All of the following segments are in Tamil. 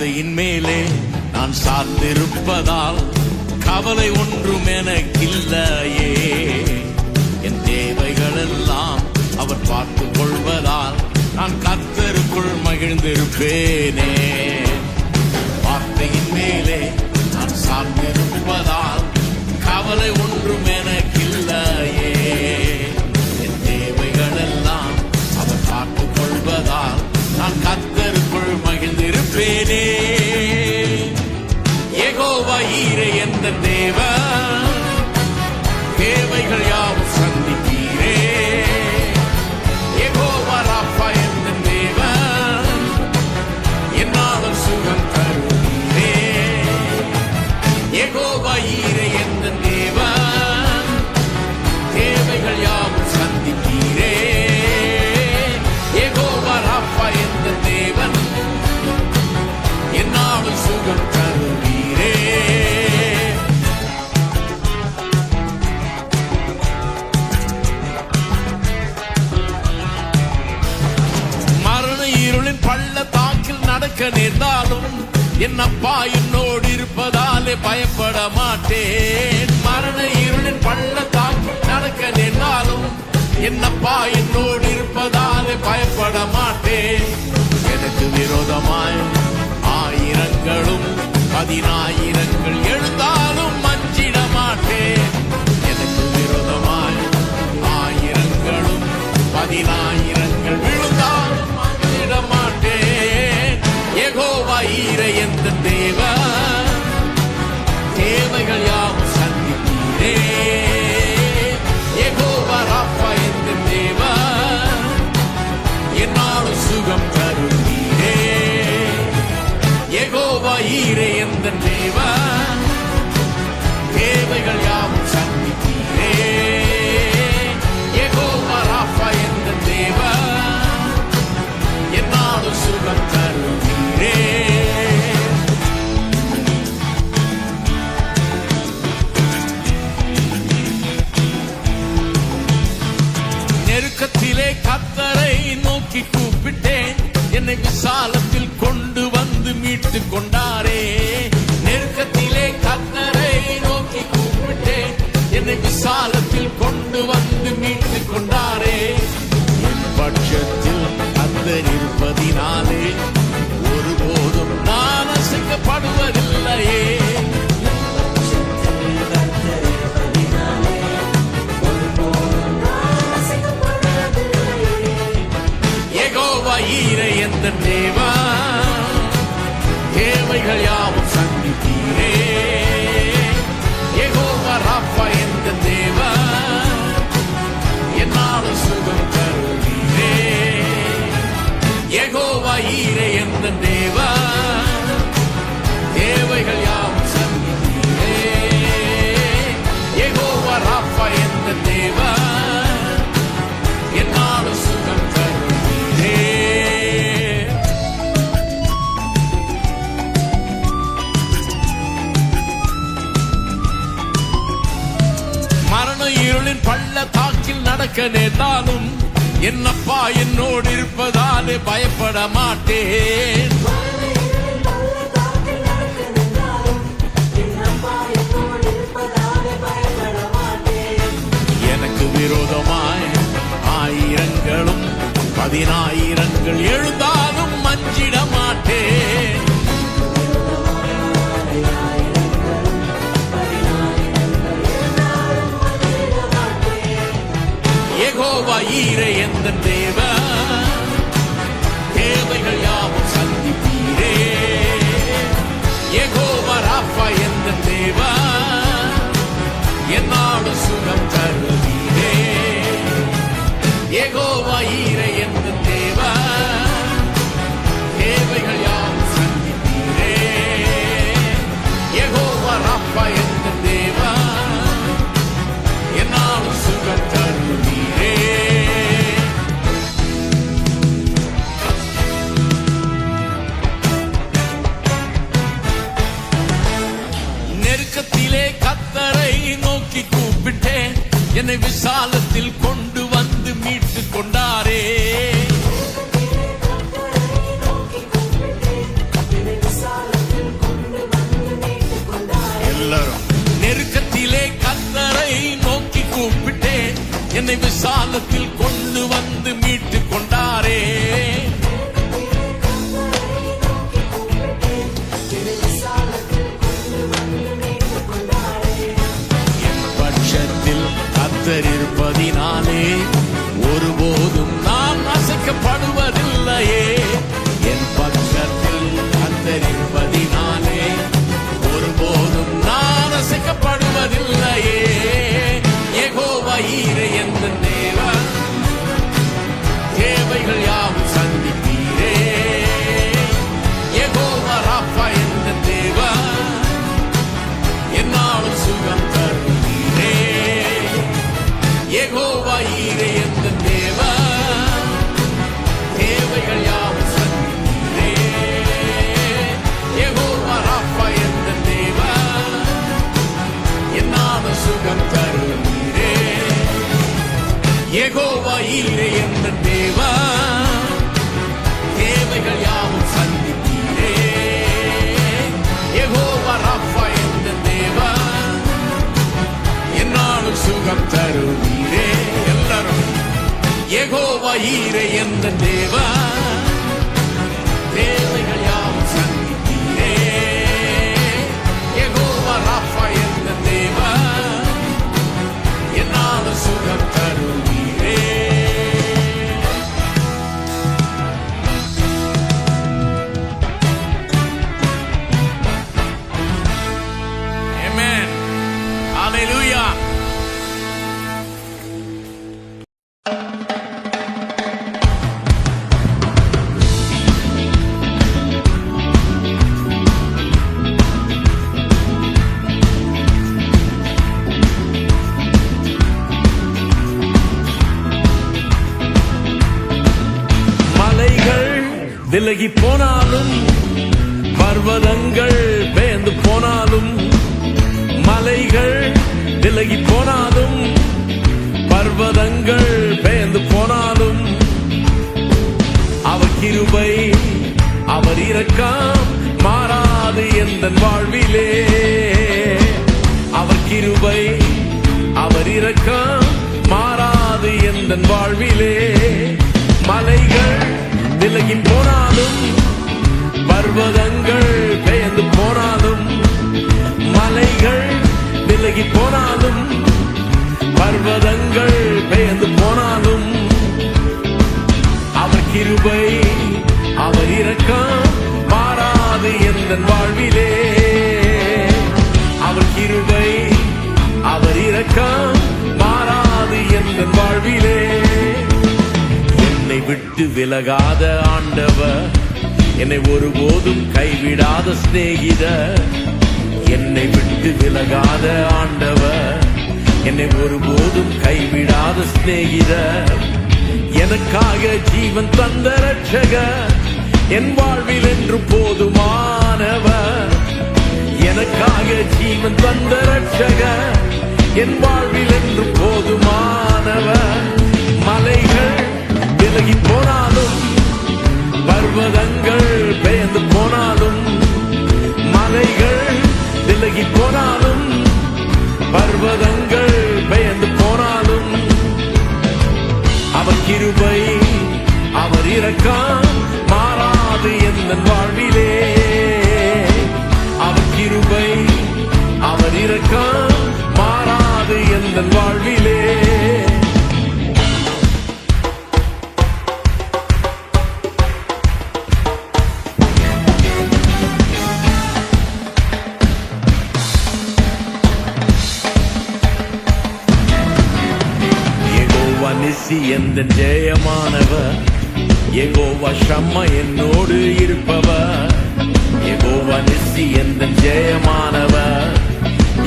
வார்த்தையின் மேலே நான் சார்ந்திருப்பதால் கவலை ஒன்றும் எனக்கில்லையே. என் தேவைகளெல்லாம் அவர் பார்த்துக் கொள்வதால் நான் கர்த்தருக்குள் மகிழ்ந்திருப்பேனே. வார்த்தையின் மேலே நான் சார்ந்திருப்பதால் கவலை ஒன்றும் எனக்கில்லையே. என் தேவைகளெல்லாம் அவர் பார்த்துக் கொள்வதால் நான் கர்த்தருக்குள் மகிழ்ந்திருப்பேனே. யெகோவா ஈரே என்ற தேவன் தேவைகள் யாவும் சந்திப்பீரே. யெகோவா ராஃபா என்ற தேவன் என்னாலும் சுகம் தருவீரே. யெகோவா ஈரே என்ற தேவன் தேவைகள் யாவும் சந்திப்பீரே. யெகோவா ராஃபா என்ற தேவன் என்னாலும் சுகம் தருவீரே. மரண இருளின் பள்ளத்தாக்கில் நடக்க நேர்ந்தாலும் என் அப்பா என்னோடு இருப்பதாலே பயப்பட மாட்டேன். மரண இருளின் பள்ளத்தாக்கில் நடக்க நேர்ந்தாலும் என் அப்பா என்னோடு இருப்பதாலே பயப்பட மாட்டேன். எனக்கு விரோதமாய் ஆயிரங்களும் 10,000 எழுந்தாலும் மஞ்சிட மாட்டேன். எனக்கு விரோதமாய் ஆயிரங்களும் 10,000 விழுந்தாலும் மஞ்சிட மாட்டேன். யெகோவா ஈரே என்ற தேவன் தேவைகள் யாவும் சந்திப்பீரே. யெகோவா ராஃபா என்ற தேவன் என்னாலும் சுகம் தருவீரே. யெகோவா ஈரே என்ற தேவன் தேவைகள் யாவும் சந்திப்பீரே. யெகோவா ராஃபா என்ற தேவன் என்னாலும் சுகம் தருவீரே. நெருக்கத்திலே கர்த்தரை நோக்கி கூப்பிட்டேன், என்னை விசாலத்தில் கொண்டு வந்து மீட்டு கொண்டாரே. நெருக்கத்திலே கர்த்தரை நோக்கி கூப்பிட்டேன், என்னை விசாலத்தில் கொண்டு வந்து மீட்டு கொண்டாரே. என் பட்சத்தில் கர்த்தர் இருப்பதினாலே ஒருபோதும் நான் அசைக்கப்படுவதில்லையே. யெகோவா ஈரே என்ற தேவன் தேவைகள் யாவும் சந்திப்பீரே. யெகோவா ராஃபா என்ற தேவன் என்னாலும் சுகம் தருவீரே. யெகோவா ஈரே என்ற தேவன் தேவைகள் யாவும் சந்திப்பீரே. யெகோவா ராஃபா என்ற தேவன் என்னாலும் சுகம் தருவீரே. மரண இருளின் பள்ளத்தாக்கில் நடக்க நேர்ந்தாலும் என் அப்பா என்னோடு இருப்பதாலே பயப்பட மாட்டேன். எனக்கு விரோதமாய் ஆயிரங்களும் 10,000 எழுந்தாலும் மஞ்சிட மாட்டேன். யெகோவா ஈரே என்ற தேவன் தேவைகள் யாவும் சந்திப்பீரே. யெகோவா ராஃபா என்ற தேவன் என்னாலும் சுகம் தருவீரே. யெகோவா ஈரே என்ற தேவன் தேவைகள் யாவும் சந்திப்பீரே. யெகோவா ராஃபா என்ற தேவன் என்னாலும் சுகம் தருவீரே. நெருக்கத்திலே கர்த்தரை நோக்கி கூப்பிட்டேன், என்னை விசாலத்தில் கொண்டு வந்து மீட்டு கொண்டாரே. நெருக்கத்திலே கர்த்தரை நோக்கி கூப்பிட்டேன், என்னை விசாலத்தில் கொண்டு வந்து மீட்டு கொண்டாரே. என் பட்சத்தில் கர்த்தர் இருப்பதினாலே ஒருபோதும் நான் அசைக்கப்படுவதில்லையே. என் பட்சத்தில் கர்த்தர் இருப்பதினாலே ஒருபோதும் நான் அசைக்கப்படுவதில்லையே. யெகோவா ஈரே என்ற தேவன், தேவைகள் யாவும் சந்திப்பீரே. யெகோவா ராஃபா என்ற தேவன், என்னாலும் சுகம் தருவீரே. யெகோவா ஈரே என்ற தேவன், தேவைகள் யாவும் சந்திப்பீரே. யெகோவா ராஃபா என்ற தேவன், என்னாலும் சுகம் தருவீரே. யெகோவா ஈரே என்ற தேவன், தேவைகள் யாவும் சந்திப்பீரே. யெகோவா ராஃபா என்ற தேவன், என்னாலும் சுகம் தருவீரே. எல்லாரும் யெகோவா ஈரே என்ற தேவன், தேவைகள் யாவும் சந்திப்பீரே. யெகோவா ராஃபா என்ற தேவன், என்னாலும் சுகம் தருவீரே. Amen. Hallelujah. மலைகள் விலகி போனாலும், பர்வதங்கள் பெயர்ந்து போனாலும், மலைகள் விலகி போனாலும், பர்வதங்கள் பெயர்ந்து போனாலும், அவர் கிருபை அவர் இரக்கம் மாறாது எந்தன் வாழ்விலே. அவர் கிருபை அவர் இரக்கம் மாறாது எந்தன் வாழ்விலே. மலைகள் விலகி போனாலும், பர்வதங்கள் பெயர்ந்து போனாலும், மலைகள் விலகி போனாலும், பர்வதங்கள் பெயர்ந்து போனாலும், அவர் கிருபை அவர் இரக்கம் மாறாது எந்தன் வாழ்விலே. அவர் கிருபை அவர் இரக்கம் மாறாது எந்தன் வாழ்விலே. என்னை விட்டு விலகாத ஆண்டவர், என்னை ஒருபோதும் கைவிடாத சிநேகிதர். என்னை விட்டு விலகாத ஆண்டவர், என்னை ஒருபோதும் கைவிடாத சிநேகிதர். எனக்காக ஜீவன் தந்த ரட்சகர், என் வாழ்வில் என்று போதுமானவர். எனக்காக ஜீவன் தந்த ரட்சகர், என் வாழ்வில் என்று போதுமானவர். மலைகள் விலகி போனாலும், பர்வதங்கள் பெயர்ந்து போனாலும், மலைகள் விலகி போனாலும், பர்வதங்கள் பெயர்ந்து போனாலும், அவர் கிருபை அவர் இரக்கம் மாறாது எந்தன் வாழ்விலே. அவர் கிருபை அவர் இரக்கம் மாறாது எந்தன் வாழ்விலே. நிசி எந்தன் ஜெயமானவர், யெகோவா ஷம்மா என்னோடு இருப்பவர். யெகோவா நிசி எந்தன் ஜெயமானவர்,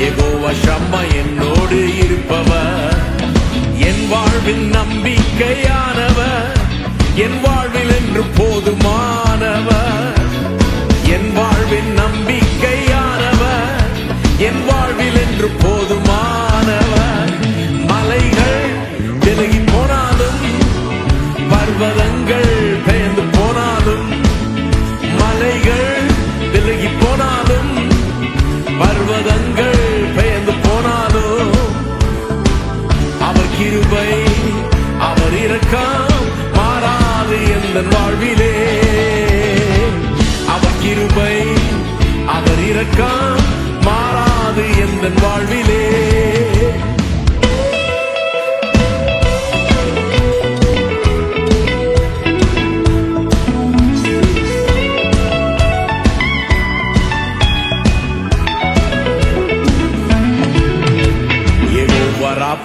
யெகோவா ஷம்மா என்னோடு இருப்பவர். என் வாழ்வின் நம்பிக்கையானவர், என் வாழ்வில் என்று போதுமானவர். என் வாழ்வின் நம்பிக்கையானவர், என் வாழ்வில் என்று போதுமானவர். மலைகள் விலகி போனாலும், பர்வதங்கள் பெயர்ந்து போனாலும், மலைகள் விலகி போனாலும், பர்வதங்கள் பெயர்ந்து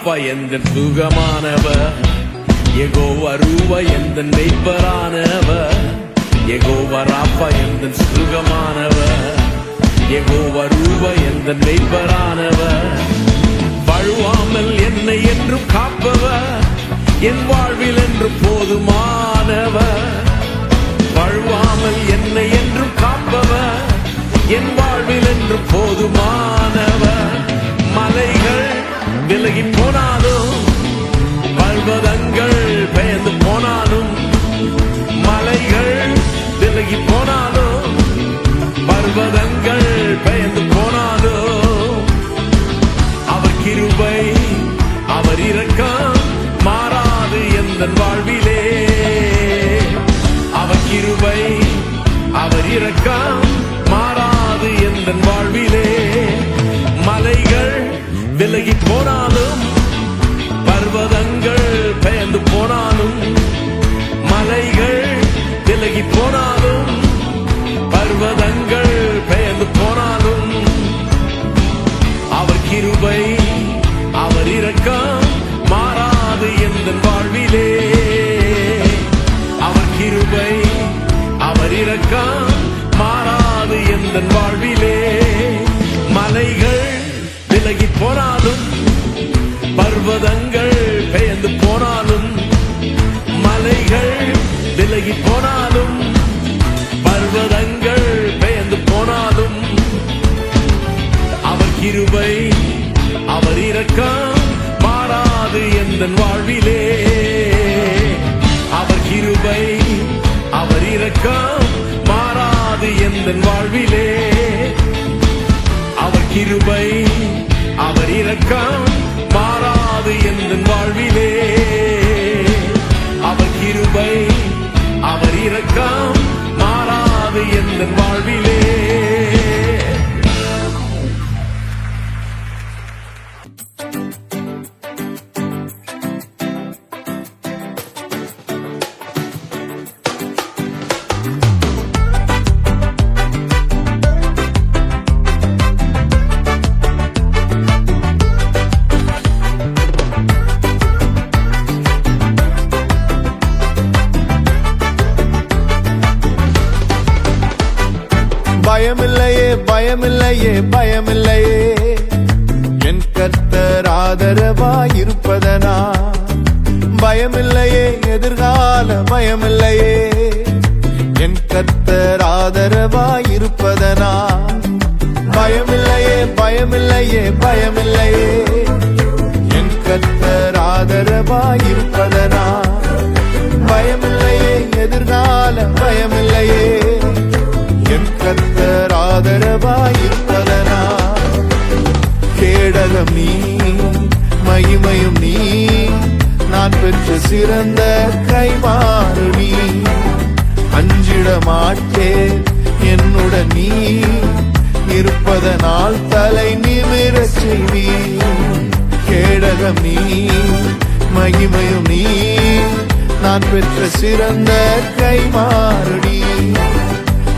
ராப்பா எந்தன் சுகமானவர், யெகோவா ரூவா எந்தன் மெய்ப்பரானவர், யெகோவா ராப்பா எந்தன் சுகமானவர், யெகோவா ரூவா எந்தன் மெய்ப்பரானவர். வழுவாமல் என்னை என்றும் காப்பவர், என் வாழ்வில் என்று போதுமானவர். வழுவாமல் என்னை என்றும் காப்பவர், என் வாழ்வில் என்று போதுமானவர். மலைகள் விலகி போனாலும், பர்வதங்கள் பெயர்ந்து போனாலும், மலைகள் விலகி போனாலும், பர்வதங்கள் பெயர்ந்து போனாலும், அவர் கிருபை அவர் இரக்கம் மாறாது எந்தன் வாழ்விலே. அவர் கிருபை அவர் இரக்கம் மாறாது எந்தன் வாழ்விலே. மலைகள் விலகி போனாலும், பர்வதங்கள் பெயர்ந்து போனாலும், மலைகள் விலகி போனாலும், பர்வதங்கள் பெயர்ந்து போனாலும், அவர் கிருபை அவர் இரக்கம் மாறாது எந்தன் வாழ்விலே. அவர் கிருபை அவர் இரக்கம் மாறாது எந்தன் வாழ்விலே. மலைகள் விலகி போனாலும், பர்வதங்கள் பெயர்ந்து போனாலும், மலைகள் விலகி போனாலும், பர்வதங்கள் பெயர்ந்து போனாலும், அவர் கிருபை அவர் இரக்கம் மாறாது எந்தன் வாழ்விலே. அவர் கிருபை அவர் இரக்கம் மாறாது எந்தன் வாழ்விலே. அவர் கிருபை அவர் இரக்கம் மாறாது எந்தன் வாழ்விலே. அவர் கிருபை அவர் இரக்கம் மாறாது எந்தன் வாழ்விலே. பயமில்லையே பயமில்லையே பயமில்லையே, என் கர்த்தர் ஆதரவாயிருப்பதனா. பயமில்லையே எதிர்கால பயமில்லையே, என் கர்த்தர் ஆதரவாயிருப்பதனா. பயமில்லையே பயமில்லையே பயமில்லையே, என் கர்த்தர் ஆதரவாயிருப்பதனா. பயமில்லையே எதிர்கால பயமில்லையே, என் கர்த்தர் ஆதரவாயிருப்பதனா. கேடகம் நீ மகிமையும் நீ, நான் பெற்ற சிறந்த கைமாறு நீ. அஞ்சிட மாட்டேன் என்னுடன் நீ இருப்பதனால் தலை நிமிரச் செய்வி. கேடகம் நீ மகிமையும் நீ, நான் பெற்ற சிறந்த கைமாறு நீ.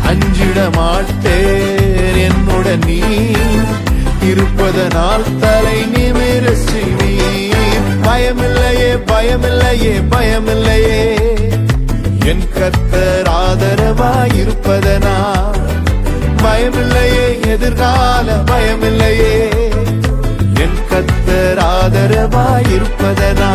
அஞ்சிட மாட்டேன் என்னுடன் நீ இருப்பதனால் தலை நிமிரச் செய்வி. பயமில்லையே பயமில்லையே பயமில்லையே, என் கர்த்தர் ஆதரவாயிருப்பதனா. பயமில்லையே எதிர்கால பயமில்லையே, என் கர்த்தர் ஆதரவாயிருப்பதனா.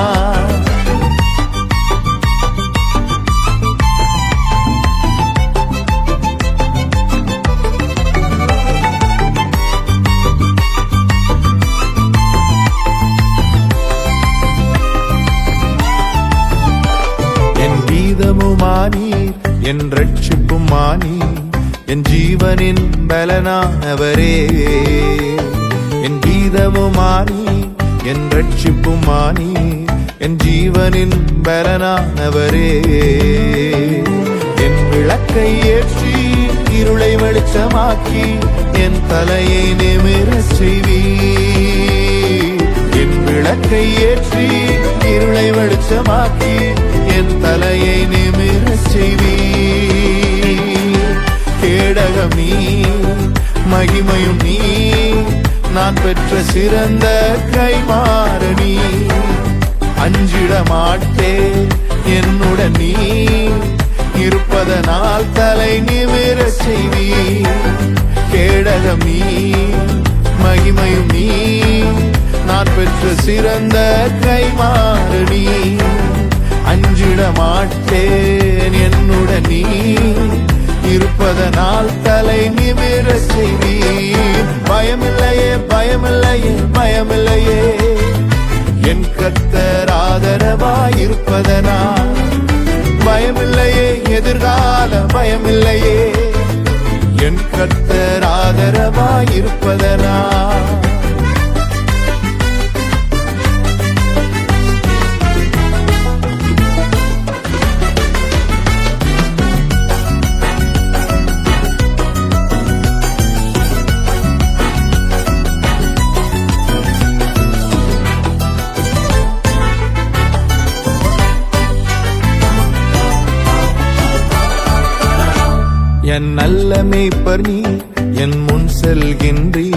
கீதமுமானீர் என் ரட்சிப்புமானீர், என் ஜீவனின் பலனானவரே. என் கீதமுமானீர் என் ரட்சிப்புமானீர், என் ஜீவனின் பலனானவரே. என் விளக்கை ஏற்றி இருளை வெளிச்சமாக்கி, என் தலையை நிமிரச் செய்வீர். என் விளக்கை ஏற்றி இருளை வெளிச்சமாக்கி, என் தலையை நிமிரச் செய்வீர். கேடகம் நீ மகிமையும் நீ, நான் பெற்ற சிறந்த கைமாறு நீ. அஞ்சிட மாட்டேன் என்னுடன் நீ இருப்பதனால் தலை நிமிரச் செய்வீர். கேடகம் நீ, மகிமையும் நீ, நான் பெற்ற சிறந்த கைமாறு நீ. அஞ்சிட மாட்டேன் என்னுடன் நீ இருப்பதனால் தலை நிமிரச் செய்வீர். பயமில்லையே பயமில்லையே பயமில்லையே என் கர்த்தர் ஆதரவாயிருப்பதனால். பயமில்லையே எதிர்கால பயமில்லையே என் கர்த்தர் ஆதரவாயிருப்பதனால். என் நல்ல மேய்ப்பர் நீ, என் முன் செல்கின்றீ,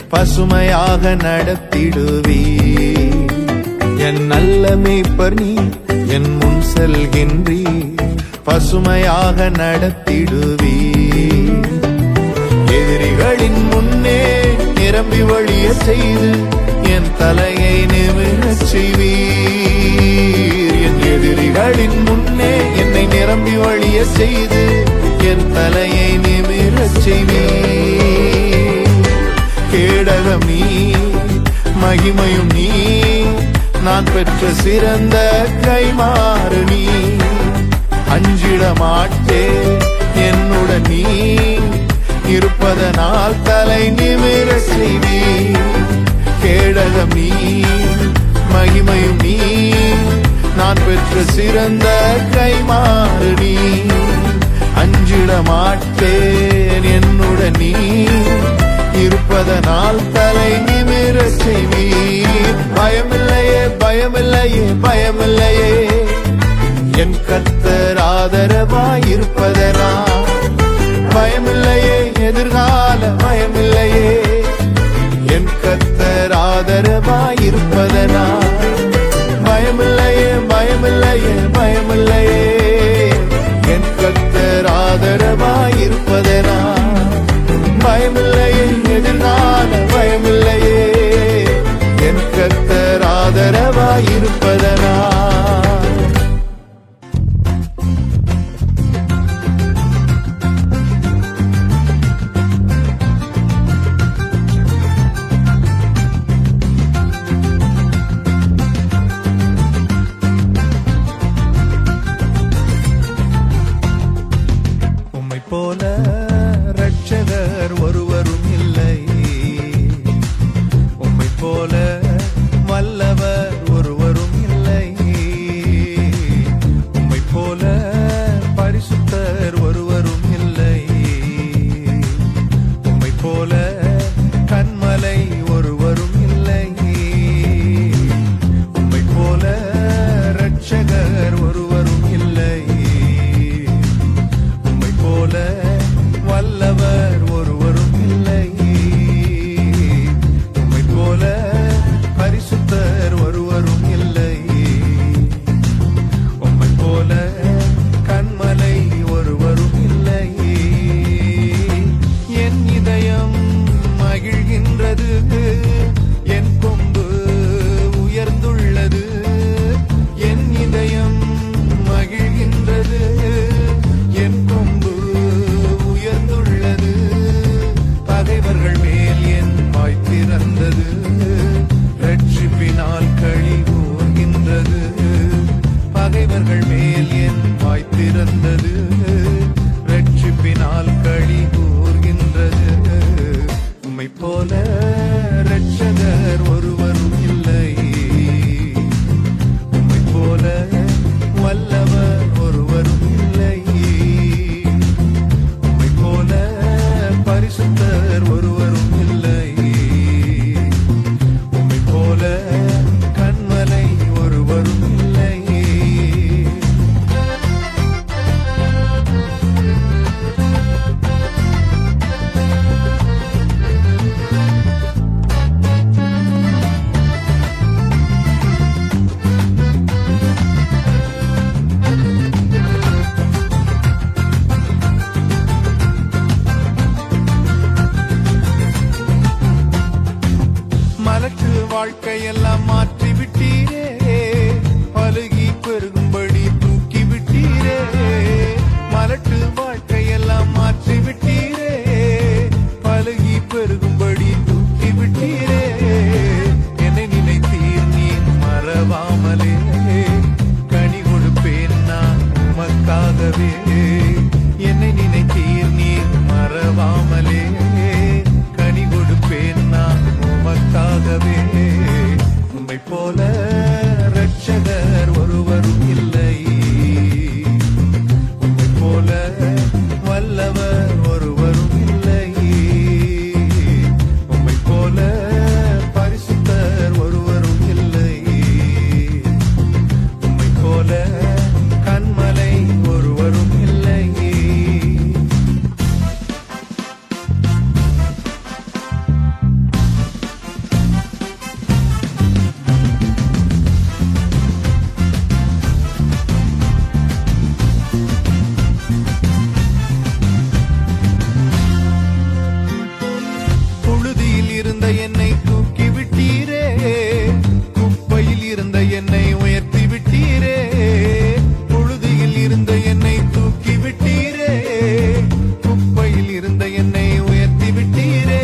பசுமையாக நடத்திடுவீ. என் நல்ல மேய்ப்பர் நீ, என் முன் செல்கின்றீ, பசுமையாக நடத்திடுவீ. எதிரிகளின் முன்னே நிரம்பி வழிய செய்து என் தலையை நிமிரச் செய்வீர். என் எதிரிகளின் முன்னே என்னை நிரம்பி வழிய செய்து என் தலையை நிமிரச் செய்வீர். கேடகம் நீ, மகிமையும் நீ, நான் பெற்ற சிறந்த கைமாறு நீ. அஞ்சிட மாட்டேன் என்னுடன் நீ இருப்பதனால் தலை நிமிரச் செய்வீர். கேடகம் நீ, மகிமையும் நீ, நான் பெற்ற சிறந்த கைமாறு நீ. அஞ்சிட மாட்டேன் என்னுடன் நீ இருப்பதனால் தலை நிமிரச் செய்வீர். பயமில்லையே பயமில்லையே பயமில்லையே என் கர்த்தர் ஆதரவாயிருப்பதனால். பயமில்லையே எதிர்கால பயமில்லையே என் கர்த்தர் ஆதரவாயிருப்பதனால். பயமில்லையே பயமில்லையே பயமில்லையே என் கர்த்தர் ஆதரவாயிருப்பதனால். பயமில்லையே எதிர்கால பயமில்லையே என் கர்த்தர் ஆதரவாயிருப்பதனால். போல ரட்சகர் ஒருவரும் இல்லை, எல்லாம் மாற்றி விட்டீரே பழுகி பெருகும்படி தூக்கி விட்டீரே மலட்டு வாழ்க்கையெல்லாம் மாற்றி விட்டீரே பழுகி பெருகும்படி தூக்கி விட்டீரே என்னை நினைத்தீர் நீ மறவாமலே கனி கொடுப்பேன் நான் உமக்காகவே என்னை நினைத்தீர் நீ மறவாமலே கனி கொடுப்பேன் நான் உமக்காகவே உம்மை போல இரட்சகர் ஒருவரும் இல்லை உம்மை போல வல்லவர் ஒருவரும் இல்லை உம்மை போல பரிசுத்தர் ஒருவரும் இல்லை உம்மை போல கன்மலை ஒருவரும் இல்லை புழுதியில் இருந்த என்னை தூக்கி விட்டீரே குப்பையில் இருந்த என்னை உயர்த்தி விட்டீரே புழுதியில் இருந்த என்னை தூக்கி விட்டீரே குப்பையில் இருந்த என்னை உயர்த்தி விட்டீரே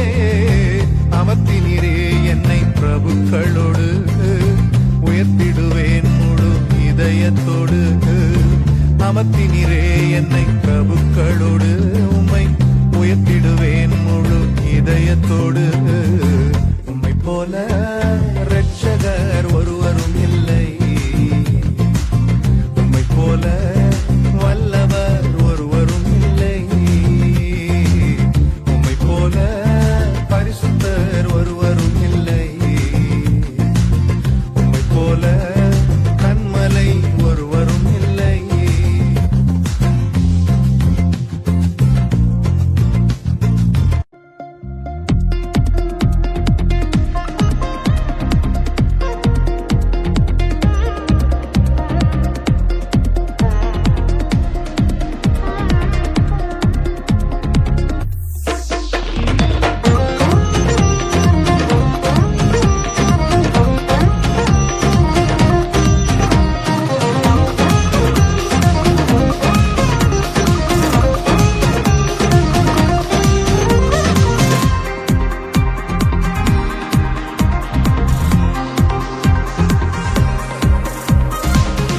அமர்த்தினீரே என்னை பிரபுக்களோடு உயர்த்திடுவேன் முழு இதயத்தோடு அமர்த்தினீரே என்னை பிரபுக்களோடு உம்மை உயர்த்திடுவேன் முழு இதயத்தோடு உம்மை போல இரட்சகர் ஒருவரும் இல்லை உம்மை போல வல்லவர் ஒருவரும் இல்லை உம்மை போல பரிசுத்தர் ஒருவரும் இல்லை உம்மை போல கன்மலை ஒருவரும் இல்லை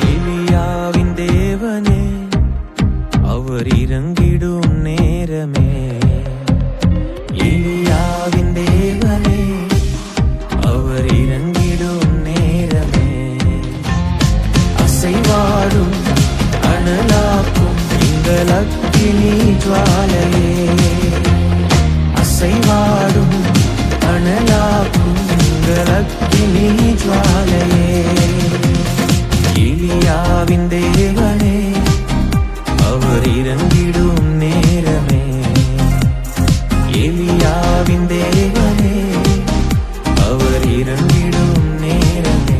எலியாவின் தேவனே அவர் இறங்கிடும் நேரமே எலியாவின் தேவனே அவர் இறங்கிடும் நேரமே அசைவாடும் அனலாக்கும் எங்கள் அக்கினி ஜுவாலையே அசைவாடும் அனலாக்கும் எங்கள் அக்கினி ஜுவாலையே எலியாவின் தேவனே அவர் இறங்கிடும் நேரமே எலியாவின் தேவனே அவர் இறங்கிடும் நேரமே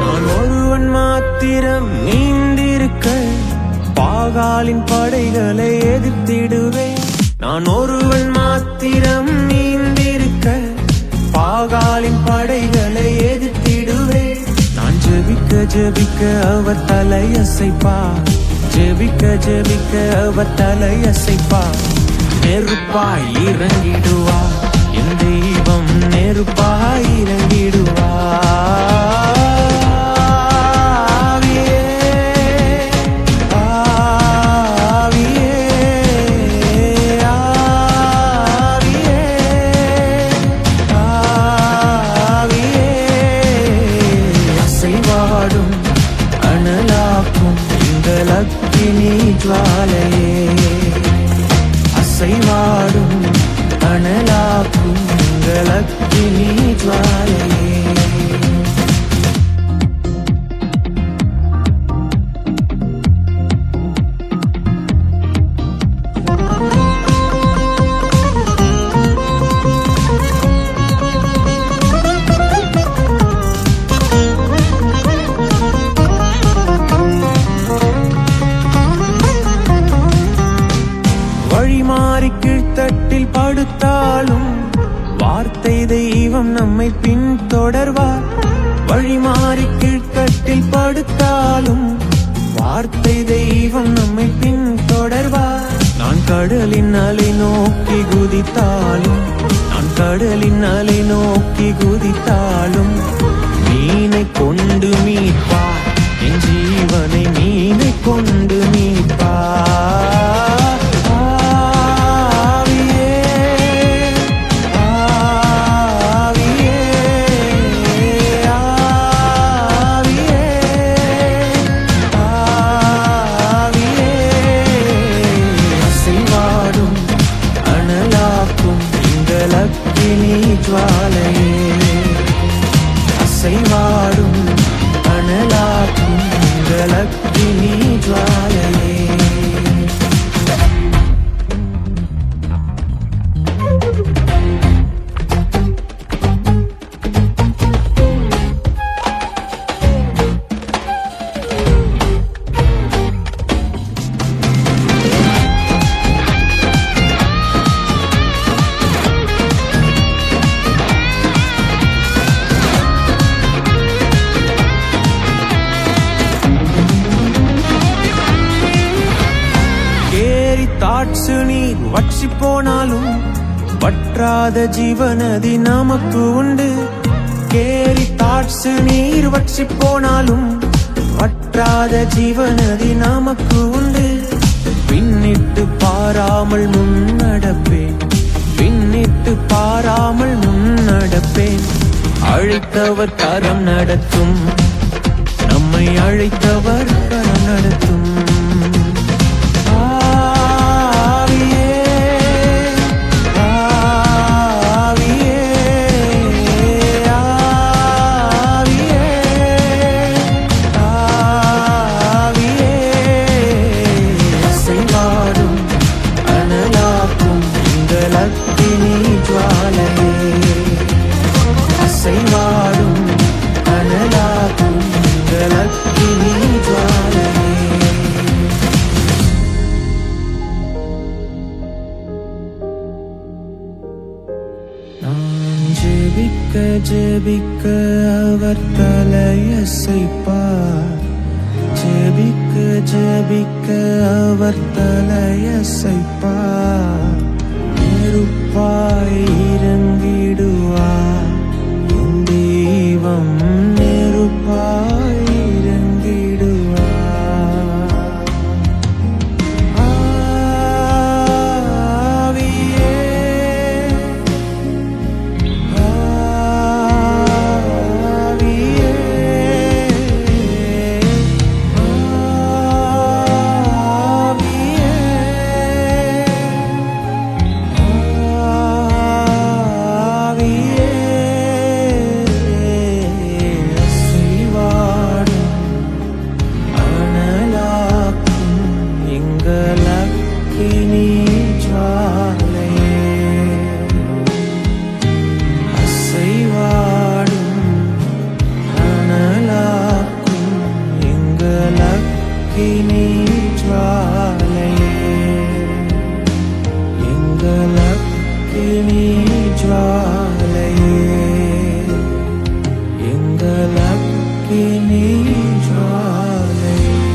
நான் ஒருவன் மாத்திரம் நீந்திருக்க பாகாலின் படைகளை எதிர்த்திடுவேன் நான் ஒருவன் மாத்திரம் நீந்திருக்க பாகாலின் படைகளை எதிர்த்திடுவேன் நான் ஜெபிக்க ஜெபிக்க அவர் தலையசைப்பார் ஜெபிக்க ஜெபிக்க அவர் தலையசைப்பார் நெருப்பாய் இறங்கிடுவார் என் தெய்வம் நெருப்பாய் இறங்கிடுவார் அசைவாடும் அனலாக்கும் எங்கள் அக்கினி ஜுவாலையே அசைவாடும் அனலாக்கும் எங்கள் அக்கினி ஜுவாலை தொடர்வார். வழி மாறி கீழ்கட்டில் படுத்தாலும் வார்த்தை தெய்வம் நம்மை பின் தொடர்வார். நான் கடலின் அலை நோக்கி குதித்தாலும், நான் கடலின் அலை நோக்கி குதித்தாலும் மீனை கொண்டு மீட்பார், என் ஜீவனை மீனை கொண்டு மீட்பார். ஆவியே, ஆவியே, ஆவியே, ஆவியே. அசைவாடும் அனலாக்கும் எங்கள் அக்கினி ஜுவாலையே, அசைவாடும் அனலாக்கும் எங்கள் அக்கினி ஜுவாலையே. தாட்சு நீர் வற்றி போனாலும் வற்றாத ஜீவநதி நமக்கு உண்டு. கேரி தாட்சு நீர் வற்றி போனாலும் வற்றாத ஜீவநதி நமக்கு உண்டு. பின்னிட்டு பாராமல் முன்னடப்பேன், பின்னிட்டு பாராமல் முன்னடப்பேன். அழைத்தவர் கரம் நடத்தும், நம்மை அழைத்தவர் கரம் நடத்தும். அசைவாடும் அனலாக்கும் எங்கள் அக்கினி ஜுவாலையே. நான் ஜெபிக்க ஜெபிக்க அவர் தலையசைப்பார், ஜெபிக்க ஜெபிக்க அவர் தலையசைப்பார். நெருப்பாய் இறங்கிடுவார் என் தெய்வம், நெருப்பாய் இறங்கிடுவார். ஆவியே, ஆவியே, அக்கினி ஜுவாலையே, எங்கள் அக்கினி ஜுவாலையே, எங்கள் அக்கினி ஜுவாலையே.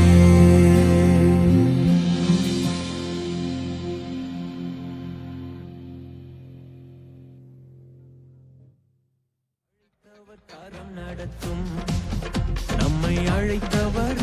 கரம் நடத்தும், நம்மை அழைத்தவர்